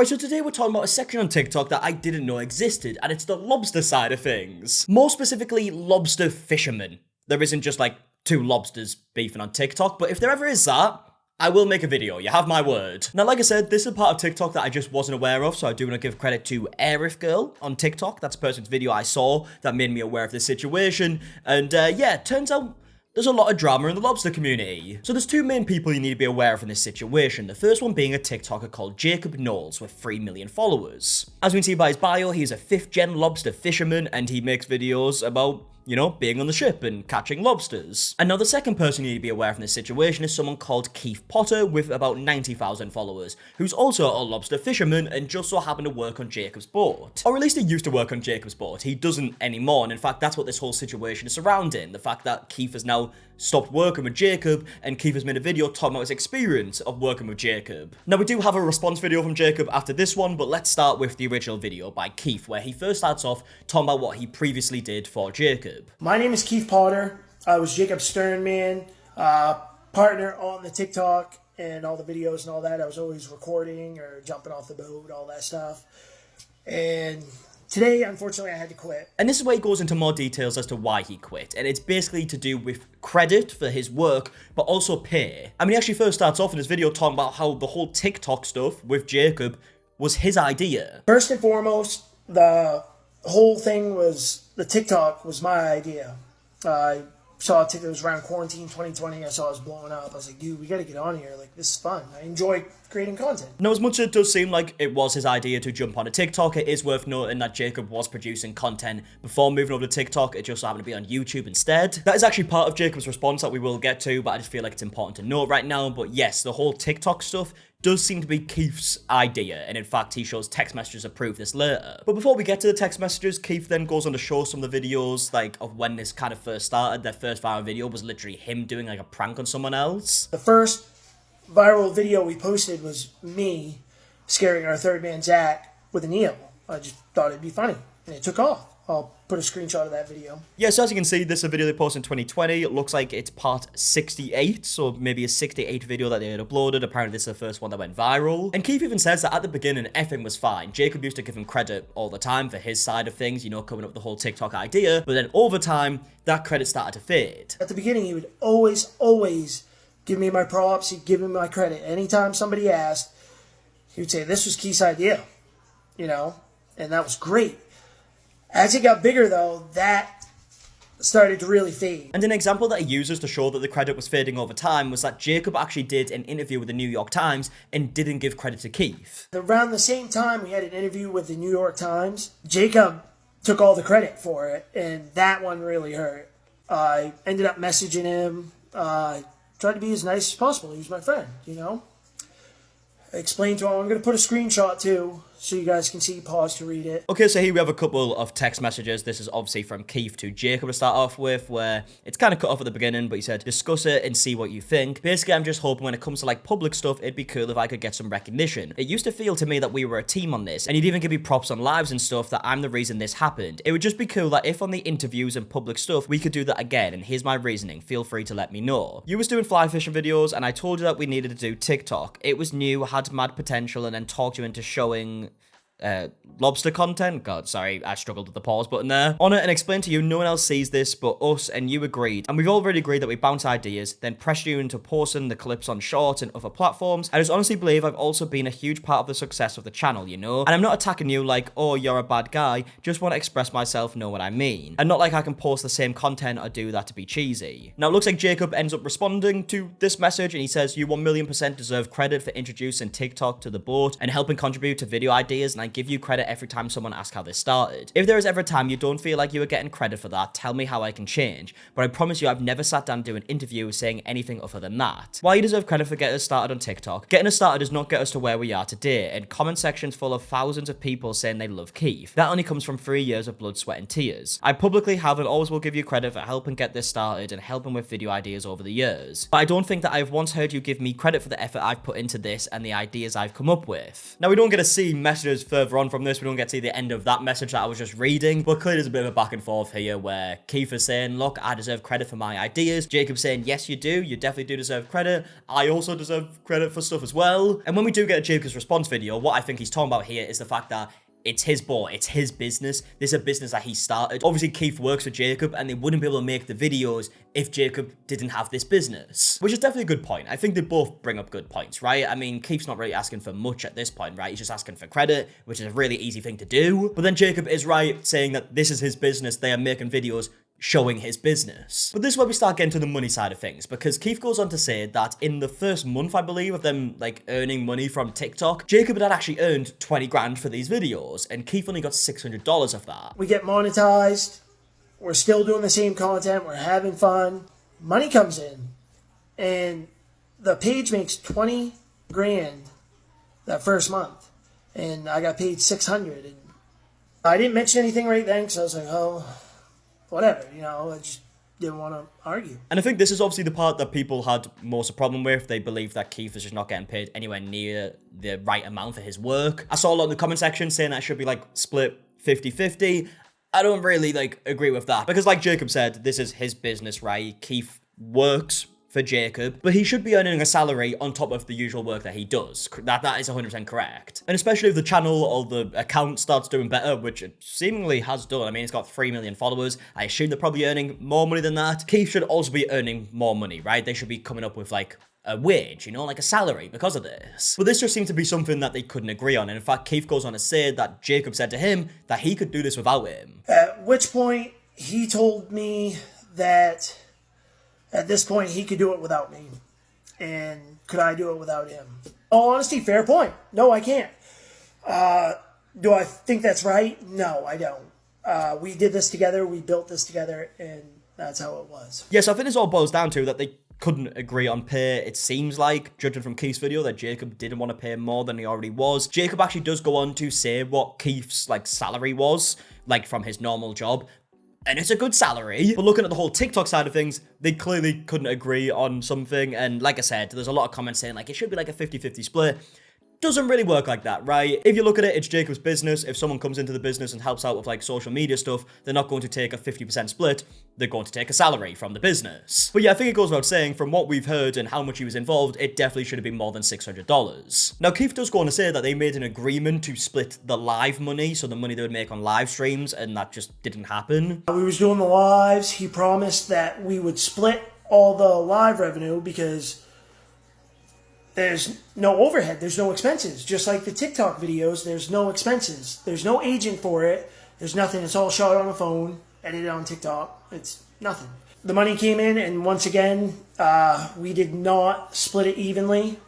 Right, so today we're talking about a section on TikTok that I didn't know existed, and it's the lobster side of things. More specifically, lobster fishermen. There isn't just like two lobsters beefing on TikTok, but if there ever is that, I will make a video, you have my word. Now, like I said, this is a part of TikTok that I just wasn't aware of, so I do want to give credit to Arif Girl on TikTok. That's a person's video I saw that made me aware of this situation, and yeah, it turns out there's a lot of drama in the lobster community. So there's two main people you need to be aware of in this situation. The first one being a TikToker called Jacob Knowles with 3 million followers. As we can see by his bio, he's a 5th gen lobster fisherman and he makes videos about, you know, being on the ship and catching lobsters. And now the second person you need to be aware of in this situation is someone called Keith Potter with about 90,000 followers, who's also a lobster fisherman and just so happened to work on Jacob's boat. Or at least he used to work on Jacob's boat. He doesn't anymore, and in fact that's what this whole situation is surrounding. The fact that Keith has now stopped working with Jacob, and Keith has made a video talking about his experience of working with Jacob. Now we do have a response video from Jacob after this one, but let's start with the original video by Keith, where he first starts off talking about what he previously did for Jacob. My name is Keith Potter. I was Jacob's Sternman, partner on the TikTok and all the videos and all that. I was always recording or jumping off the boat, all that stuff. And today, unfortunately, I had to quit. And this is where he goes into more details as to why he quit. And it's basically to do with credit for his work, but also pay. I mean, he actually first starts off in his video talking about how the whole TikTok stuff with Jacob was his idea. First and foremost, the whole thing was, the TikTok was my idea. I saw it was around quarantine 2020. I saw it was blowing up. I was like, dude, we got to get on here. Like, this is fun. I enjoy creating content. Now, as much as it does seem like it was his idea to jump on a TikTok, it is worth noting that Jacob was producing content before moving over to TikTok. It just happened to be on YouTube instead. That is actually part of Jacob's response that we will get to, but I just feel like it's important to note right now. But yes, the whole TikTok stuff does seem to be Keith's idea, and in fact he shows text messages that prove this later. But before we get to the text messages, Keith then goes on to show some of the videos like of when this kind of first started. Their first viral video was literally him doing like a prank on someone else. The first viral video we posted was me scaring our third man Zach with an eel. I just thought it'd be funny, and it took off. I'll put a screenshot of that video. Yeah, so as you can see, this is a video they posted in 2020. It looks like it's part 68, so maybe a 68 video that they had uploaded. Apparently this is the first one that went viral. And Keith even says that at the beginning, everything was fine. Jacob used to give him credit all the time for his side of things, you know, coming up with the whole TikTok idea. But then over time, that credit started to fade. At the beginning, he would always give me my props. He'd give me my credit. Anytime somebody asked, he would say, this was Keith's idea, you know, and that was great. As it got bigger, though, that started to really fade. And an example that he uses to show that the credit was fading over time was that Jacob actually did an interview with the New York Times and didn't give credit to Keith. Around the same time we had an interview with the New York Times, Jacob took all the credit for it, and that one really hurt. I ended up messaging him, tried to be as nice as possible. He was my friend, you know? I explained to him, I'm going to put a screenshot too, so you guys can see, pause to read it. Okay, so here we have a couple of text messages. This is obviously from Keith to Jacob to start off with, where it's kind of cut off at the beginning, but he said, discuss it and see what you think. Basically, I'm just hoping when it comes to like public stuff, it'd be cool if I could get some recognition. It used to feel to me that we were a team on this, and he'd even give me props on lives and stuff that I'm the reason this happened. It would just be cool that if on the interviews and public stuff, we could do that again, and here's my reasoning. Feel free to let me know. You was doing fly fishing videos, and I told you that we needed to do TikTok. It was new, had mad potential, and then talked you into showing lobster content. God, sorry, I struggled with the pause button there. On it and explain to you, no one else sees this but us, and you agreed. And we've already agreed that we bounce ideas, then pressure you into posting the clips on Shorts and other platforms. I just honestly believe I've also been a huge part of the success of the channel, you know? And I'm not attacking you like, oh, you're a bad guy, just want to express myself, know what I mean. And not like I can post the same content or do that to be cheesy. Now, it looks like Jacob ends up responding to this message, and he says, you 1,000,000% deserve credit for introducing TikTok to the boat and helping contribute to video ideas, and I give you credit every time someone asks how this started. If there is ever a time you don't feel like you are getting credit for that, tell me how I can change. But I promise you I've never sat down to do an interview saying anything other than that. While you deserve credit for getting us started on TikTok, getting us started does not get us to where we are today, and comment sections full of thousands of people saying they love Keith. That only comes from 3 years of blood, sweat and tears. I publicly have and always will give you credit for helping get this started and helping with video ideas over the years. But I don't think that I have once heard you give me credit for the effort I've put into this and the ideas I've come up with. Now, we don't get to see messages further on from this, we don't get to see the end of that message that I was just reading, but clearly there's a bit of a back and forth here where Keith is saying, look, I deserve credit for my ideas. Jacob's saying, yes, you do. You definitely do deserve credit. I also deserve credit for stuff as well. And when we do get a Jacob's response video, what I think he's talking about here is the fact that it's his ball, it's his business. This is a business that he started. Obviously, Keith works for Jacob, and they wouldn't be able to make the videos if Jacob didn't have this business. Which is definitely a good point. I think they both bring up good points, right? I mean, Keith's not really asking for much at this point, right? He's just asking for credit, which is a really easy thing to do. But then Jacob is right, saying that this is his business. They are making videos showing his business. But this is where we start getting to the money side of things, because Keith goes on to say that in the first month, I believe, of them like earning money from TikTok, Jacob had actually earned 20 grand for these videos, and Keith only got $600 of that. We get monetized, we're still doing the same content, we're having fun, money comes in, and the page makes 20 grand that first month, and I got paid 600, and I didn't mention anything right then, because I was like, oh, whatever, you know, I just didn't want to argue. And I think this is obviously the part that people had most a problem with. They believe that Keith is just not getting paid anywhere near the right amount for his work. I saw a lot in the comment section saying that it should be like split 50-50. I don't really like agree with that, because like Jacob said, this is his business, right? Keith works for Jacob, but he should be earning a salary on top of the usual work that he does. That is 100% correct. And especially if the channel or the account starts doing better, which it seemingly has done. I mean, it's got 3 million followers. I assume they're probably earning more money than that. Keith should also be earning more money, right? They should be coming up with like a wage, you know, like a salary because of this. But this just seemed to be something that they couldn't agree on. And in fact, Keith goes on to say that Jacob said to him that he could do this without him. At which point he told me that at this point, he could do it without me. And could I do it without him? Oh, honesty, fair point. No, I can't. Do I think that's right? No, I don't. We did this together. We built this together. And that's how it was. Yes, I think this all boils down to that they couldn't agree on pay. It seems like, judging from Keith's video, that Jacob didn't want to pay more than he already was. Jacob actually does go on to say what Keith's like salary was, like from his normal job. And it's a good salary. But looking at the whole TikTok side of things, they clearly couldn't agree on something. And like I said, there's a lot of comments saying like it should be like a 50-50 split. Doesn't really work like that, right? If you look at it, it's Jacob's business. If someone comes into the business and helps out with like social media stuff, they're not going to take a 50% split. They're going to take a salary from the business. But yeah, I think it goes without saying, from what we've heard and how much he was involved, it definitely should have been more than $600. Now, Keith does go on to say that they made an agreement to split the live money, so the money they would make on live streams, and that just didn't happen. We was doing the lives. He promised that we would split all the live revenue because there's no overhead, there's no expenses. Just like the TikTok videos, there's no expenses. There's no agent for it. There's nothing. It's all shot on the phone, edited on TikTok. It's nothing. The money came in, and once again, we did not split it evenly,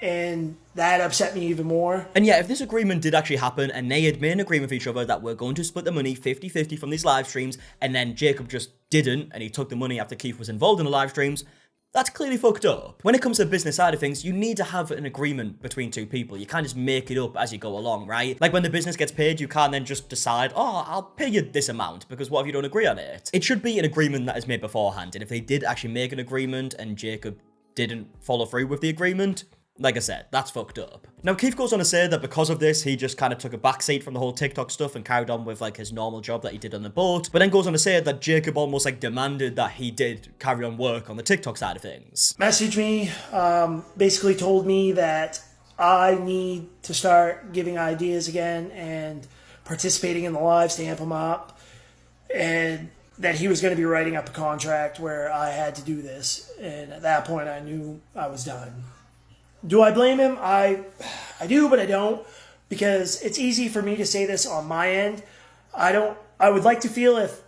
and that upset me even more. And yeah, if this agreement did actually happen, and they had made an agreement with each other that we're going to split the money 50-50 from these live streams, and then Jacob just didn't, and he took the money after Keith was involved in the live streams, that's clearly fucked up. When it comes to the business side of things, you need to have an agreement between two people. You can't just make it up as you go along, right? Like when the business gets paid, you can't then just decide, oh, I'll pay you this amount, because what if you don't agree on it? It should be an agreement that is made beforehand. And if they did actually make an agreement and Jacob didn't follow through with the agreement, like I said, that's fucked up. Now, Keith goes on to say that because of this, he just kind of took a backseat from the whole TikTok stuff and carried on with like his normal job that he did on the boat. But then goes on to say that Jacob almost like demanded that he did carry on work on the TikTok side of things. Messaged me, basically told me that I need to start giving ideas again and participating in the lives to amp them up. And that he was going to be writing up a contract where I had to do this. And at that point, I knew I was done. Do I blame him? I do, but I don't, because it's easy for me to say this on my end. I would like to feel if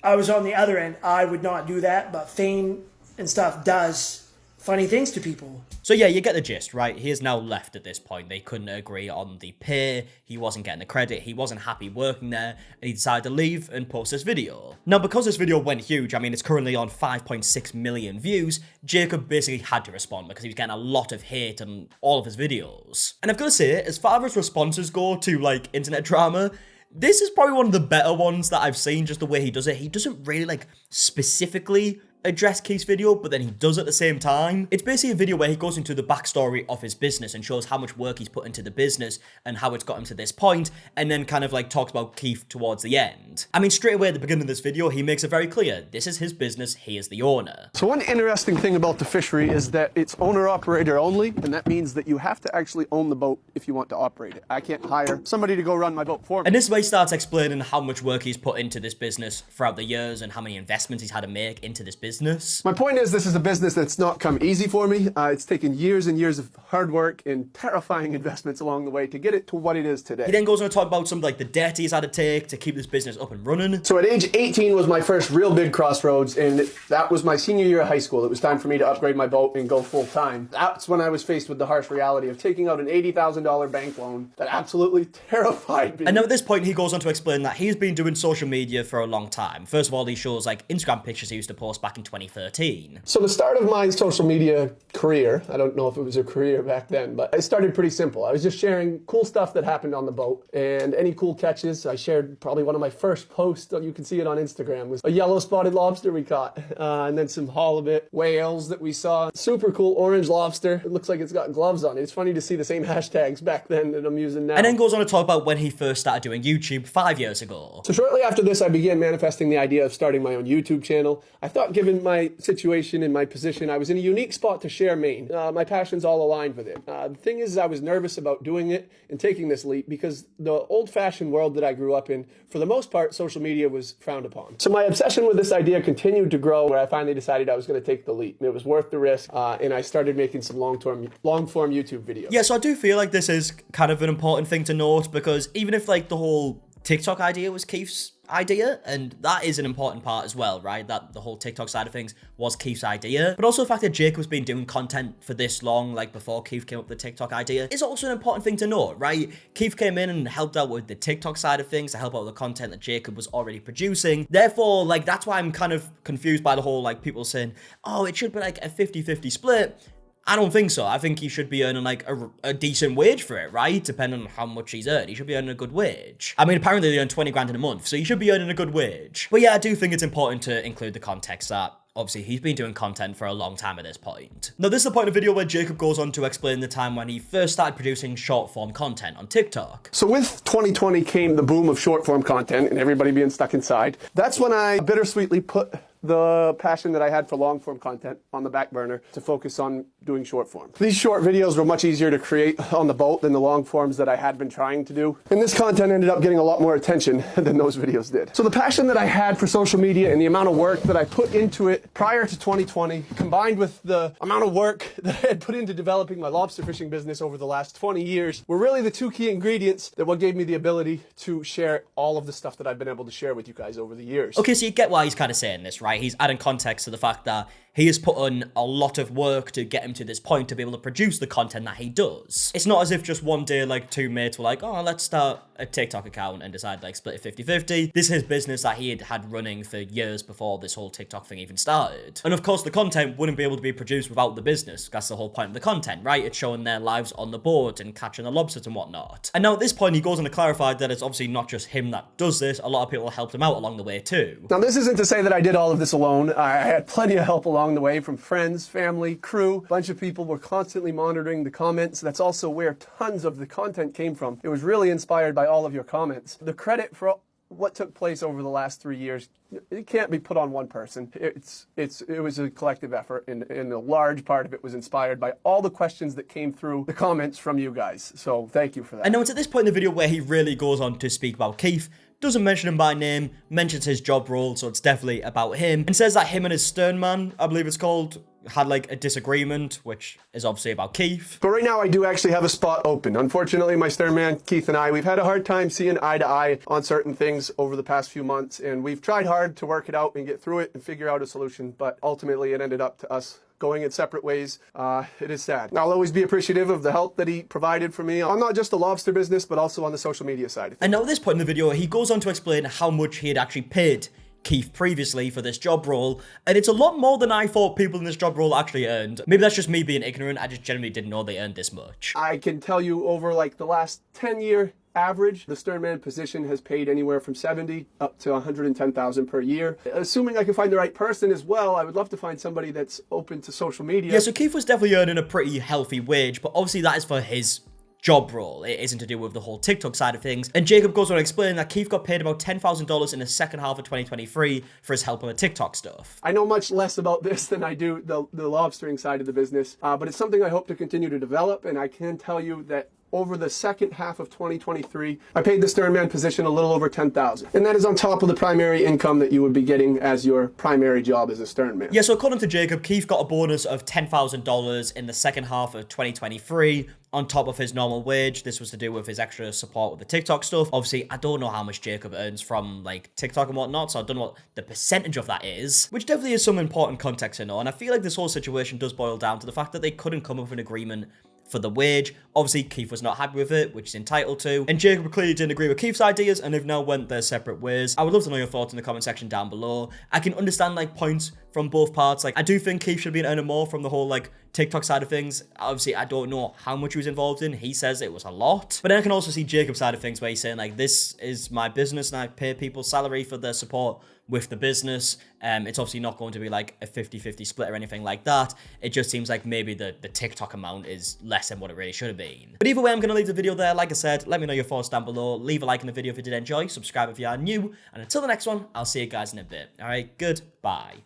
I was on the other end, I would not do that, but fame and stuff does funny things to people. So yeah, you get the gist, right? He is now left at this point. They couldn't agree on the pay. He wasn't getting the credit. He wasn't happy working there, and he decided to leave and post this video. Now, because this video went huge, I mean, it's currently on 5.6 million views, Jacob basically had to respond because he was getting a lot of hate on all of his videos. And I've got to say, as far as responses go to, like, internet drama, this is probably one of the better ones that I've seen, just the way he does it. He doesn't really, like, specifically address Keith's video, but then he does at the same time. It's basically a video where he goes into the backstory of his business and shows how much work he's put into the business and how it's got him to this point, and then kind of like talks about Keith towards the end. I mean, straight away at the beginning of this video, he makes it very clear, this is his business, he is the owner. So one interesting thing about the fishery is that it's owner-operator only, and that means that you have to actually own the boat if you want to operate it. I can't hire somebody to go run my boat for me. And this is where he starts explaining how much work he's put into this business throughout the years and how many investments he's had to make into this business. My point is, this is a business that's not come easy for me. It's taken years and years of hard work and terrifying investments along the way to get it to what it is today. He then goes on to talk about some like the debt he's had to take to keep this business up and running. So at age 18 was my first real big crossroads, and that was my senior year of high school. It was time for me to upgrade my boat and go full time. That's when I was faced with the harsh reality of taking out an $80,000 bank loan that absolutely terrified me. And now at this point, he goes on to explain that he's been doing social media for a long time. First of all, he shows like Instagram pictures he used to post back in 2013. So the start of my social media career, I don't know if it was a career back then, but it started pretty simple. I was just sharing cool stuff that happened on the boat and any cool catches. I shared probably one of my first posts, you can see it on Instagram, was a yellow spotted lobster we caught, and then some halibut, whales that we saw, super cool orange lobster. It looks like it's got gloves on it. It's funny to see the same hashtags back then that I'm using now. And then goes on to talk about when he first started doing YouTube 5 years ago. So shortly after this, I began manifesting the idea of starting my own YouTube channel. I thought, given my situation and my position, I was in a unique spot to share Maine. My passions all aligned with it. The thing is, I was nervous about doing it and taking this leap because the old-fashioned world that I grew up in, for the most part, social media was frowned upon. So my obsession with this idea continued to grow, where I finally decided I was going to take the leap. It was worth the risk, and I started making some long-form YouTube videos. Yeah, so I do feel like this is kind of an important thing to note, because even if like the whole TikTok idea was Keith's idea, and that is an important part as well, right? That the whole TikTok side of things was Keith's idea, but also the fact that Jacob's been doing content for this long, like before Keith came up with the TikTok idea, is also an important thing to note, right? Keith came in and helped out with the TikTok side of things to help out with the content that Jacob was already producing. Therefore, like, that's why I'm kind of confused by the whole, like, people saying, oh, it should be like a 50-50 split. I don't think so. I think he should be earning like a decent wage for it, right? Depending on how much he's earned. He should be earning a good wage. I mean, apparently they earn 20 grand in a month, so he should be earning a good wage. But yeah, I do think it's important to include the context that obviously he's been doing content for a long time at this point. Now, this is the point of the video where Jacob goes on to explain the time when he first started producing short form content on TikTok. So with 2020 came the boom of short form content and everybody being stuck inside. That's when I bittersweetly put the passion that I had for long form content on the back burner to focus on doing short form. These short videos were much easier to create on the boat than the long forms that I had been trying to do. And this content ended up getting a lot more attention than those videos did. So the passion that I had for social media and the amount of work that I put into it prior to 2020, combined with the amount of work that I had put into developing my lobster fishing business over the last 20 years, were really the two key ingredients that what gave me the ability to share all of the stuff that I've been able to share with you guys over the years. Okay, so you get why he's kind of saying this, right? He's adding context to the fact that he has put on a lot of work to get him to this point to be able to produce the content that he does. It's not as if just one day, like, two mates were like, oh, let's start a TikTok account and decide, like, split it 50-50. This is his business that he had running for years before this whole TikTok thing even started. And of course, the content wouldn't be able to be produced without the business. That's the whole point of the content, right? It's showing their lives on the boat and catching the lobsters and whatnot. And now at this point, he goes on to clarify that it's obviously not just him that does this. A lot of people helped him out along the way too. Now, this isn't to say that I did all of this alone. I had plenty of help along the way from friends, family, crew. A bunch of people were constantly monitoring the comments. That's also where tons of the content came from. It was really inspired by all of your comments. The credit for what took place over the last 3 years, it can't be put on one person. It was a collective effort, and a large part of it was inspired by all the questions that came through the comments from you guys. So thank you for that. And now it's at this point in the video where he really goes on to speak about Keith, doesn't mention him by name, mentions his job role, so it's definitely about him, and says that him and his sternman, I believe it's called, had like a disagreement, which is obviously about Keith. But right now I do actually have a spot open. Unfortunately, my sternman, Keith, and I, we've had a hard time seeing eye to eye on certain things over the past few months, and we've tried hard to work it out and get through it and figure out a solution, but ultimately it ended up to us going in separate ways. It is sad. I'll always be appreciative of the help that he provided for me on not just the lobster business, but also on the social media side of things. And now at this point in the video, he goes on to explain how much he had actually paid Keith previously for this job role, and it's a lot more than I thought people in this job role actually earned. Maybe that's just me being ignorant. I just generally didn't know they earned this much. I can tell you over like the last 10-year average, the Sternman position has paid anywhere from 70 up to 110,000 per year. Assuming I can find the right person as well, I would love to find somebody that's open to social media. Yeah, so Keith was definitely earning a pretty healthy wage, but obviously that is for his job role. It isn't to do with the whole TikTok side of things. And Jacob goes on explaining that Keith got paid about $10,000 in the second half of 2023 for his help on the TikTok stuff. I know much less about this than I do the lobstering side of the business, but it's something I hope to continue to develop, and I can tell you that over the second half of 2023, I paid the Sternman position a little over $10,000. And that is on top of the primary income that you would be getting as your primary job as a Sternman. Yeah, so according to Jacob, Keith got a bonus of $10,000 in the second half of 2023 on top of his normal wage. This was to do with his extra support with the TikTok stuff. Obviously, I don't know how much Jacob earns from like TikTok and whatnot, so I don't know what the percentage of that is, which definitely is some important context to know. And I feel like this whole situation does boil down to the fact that they couldn't come up with an agreement for the wage. Obviously, Keith was not happy with it, which he's entitled to. And Jacob clearly didn't agree with Keith's ideas, and they've now went their separate ways. I would love to know your thoughts in the comment section down below. I can understand, like, points from both parts. Like, I do think Keith should be earning more from the whole, like, TikTok side of things. Obviously, I don't know how much he was involved in. He says it was a lot. But then I can also see Jacob's side of things where he's saying, like, this is my business and I pay people salary for their support with the business. It's obviously not going to be like a 50-50 split or anything like that. It just seems like maybe the TikTok amount is less than what it really should have been. But either way, I'm going to leave the video there. Like I said, let me know your thoughts down below. Leave a like in the video if you did enjoy. Subscribe if you are new. And until the next one, I'll see you guys in a bit. All right, goodbye.